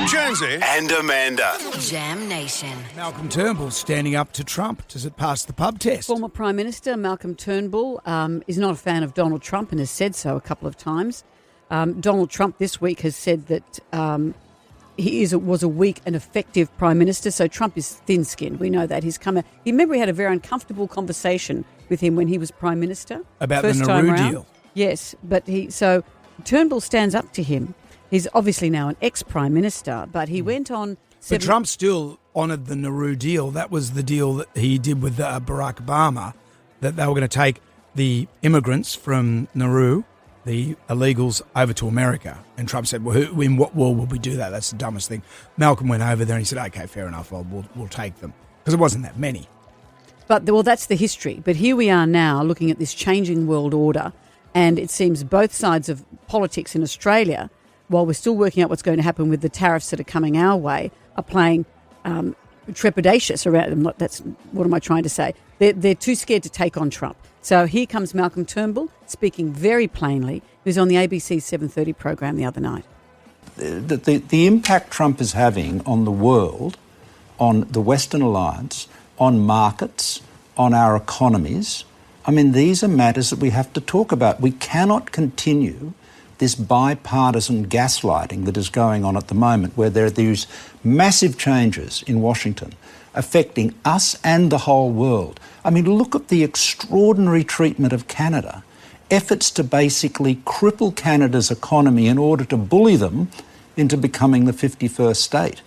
Jonesy and Amanda. Jam Nation. Malcolm Turnbull standing up to Trump. Does it pass the pub test? Former Prime Minister Malcolm Turnbull is not a fan of Donald Trump and has said so a couple of times. Donald Trump this week has said that was a weak and effective Prime Minister, so Trump is thin-skinned. We know that. Remember he had a very uncomfortable conversation with him when he was Prime Minister. About the Nauru deal. Yes, but so Turnbull stands up to him. He's obviously now an ex-Prime Minister, but he went on... But Trump still honoured the Nauru deal. That was the deal that he did with Barack Obama, that they were going to take the immigrants from Nauru, the illegals, over to America. And Trump said, well, in what world would we do that? That's the dumbest thing. Malcolm went over there and he said, OK, fair enough, we'll take them. Because it wasn't that many. But, well, that's the history. But here we are now looking at this changing world order, and it seems both sides of politics in Australia, while we're still working out what's going to happen with the tariffs that are coming our way, are playing trepidatious around them. What am I trying to say? They're too scared to take on Trump. So here comes Malcolm Turnbull speaking very plainly. He was on the ABC 7:30 program the other night. The impact Trump is having on the world, on the Western Alliance, on markets, on our economies, I mean, these are matters that we have to talk about. We cannot continue this bipartisan gaslighting that is going on at the moment, where there are these massive changes in Washington affecting us and the whole world. I mean, look at the extraordinary treatment of Canada, efforts to basically cripple Canada's economy in order to bully them into becoming the 51st state.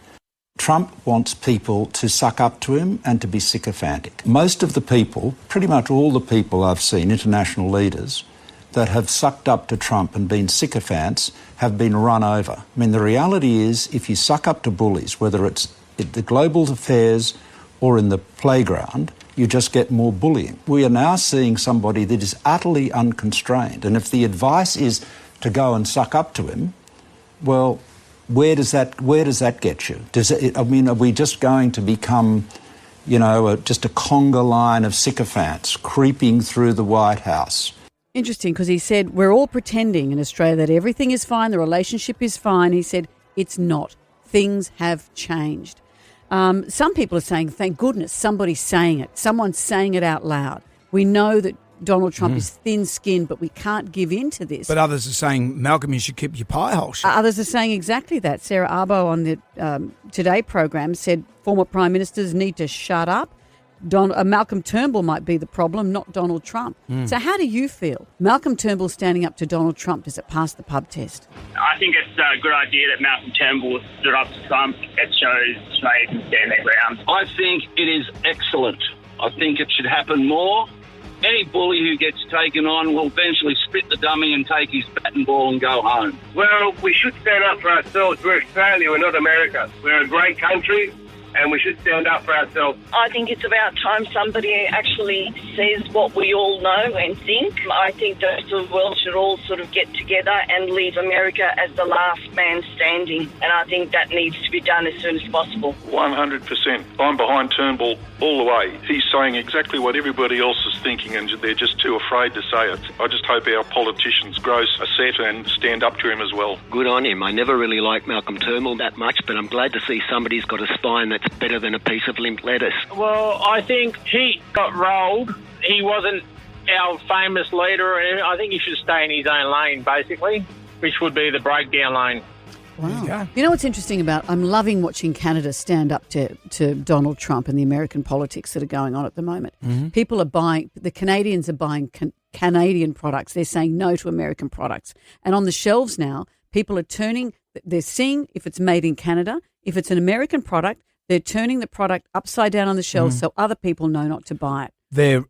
Trump wants people to suck up to him and to be sycophantic. Most of the people, pretty much all the people I've seen, international leaders, that have sucked up to Trump and been sycophants have been run over. I mean, the reality is, if you suck up to bullies, whether it's in the global affairs or in the playground, you just get more bullying. We are now seeing somebody that is utterly unconstrained. And if the advice is to go and suck up to him, well, where does that get you? Are we just going to become, just a conga line of sycophants creeping through the White House? Interesting, because he said, we're all pretending in Australia that everything is fine, the relationship is fine. He said, it's not. Things have changed. Some people are saying, thank goodness, somebody's saying it. Someone's saying it out loud. We know that Donald Trump is thin-skinned, but we can't give in to this. But others are saying, Malcolm, you should keep your pie hole shut. Others are saying exactly that. Sarah Arbo on the Today program said former Prime Ministers need to shut up. Malcolm Turnbull might be the problem, not Donald Trump. So how do you feel? Malcolm Turnbull standing up to Donald Trump, does it pass the pub test? I think it's a good idea that Malcolm Turnbull stood up to Trump. It shows Australia can stand their ground. I think it is excellent. I think it should happen more. Any bully who gets taken on will eventually spit the dummy and take his bat and ball and go home. Well, we should stand up for ourselves. We're Australia, we're not America. We're a great country, and we should stand up for ourselves. I think it's about time somebody actually says what we all know and think. I think the rest of the world should all sort of get together and leave America as the last man standing. And I think that needs to be done as soon as possible. 100%. I'm behind Turnbull all the way. He's saying exactly what everybody else is thinking, and they're just too afraid to say it. I just hope our politicians grow a set and stand up to him as well. Good on him. I never really liked Malcolm Turnbull that much, but I'm glad to see somebody's got a spine that's better than a piece of limp lettuce. Well, I think he got rolled. He wasn't our famous leader. I think he should stay in his own lane, basically, which would be the breakdown lane. Wow. You know what's interesting about, I'm loving watching Canada stand up to Donald Trump and the American politics that are going on at the moment. People are buying, the Canadians are buying Canadian products. They're saying no to American products. And on the shelves now, people are they're seeing if it's made in Canada, if it's an American product, they're turning the product upside down on the shelves so other people know not to buy it. They're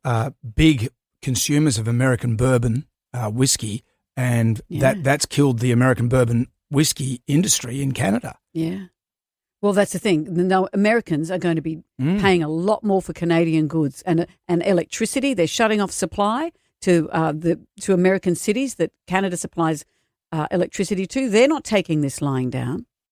big consumers of American bourbon whiskey, and that's killed the American bourbon whiskey industry in Canada. Yeah. Well, that's the thing. No, Americans are going to be paying a lot more for Canadian goods and electricity. They're shutting off supply to American cities that Canada supplies electricity to. They're not taking this lying down.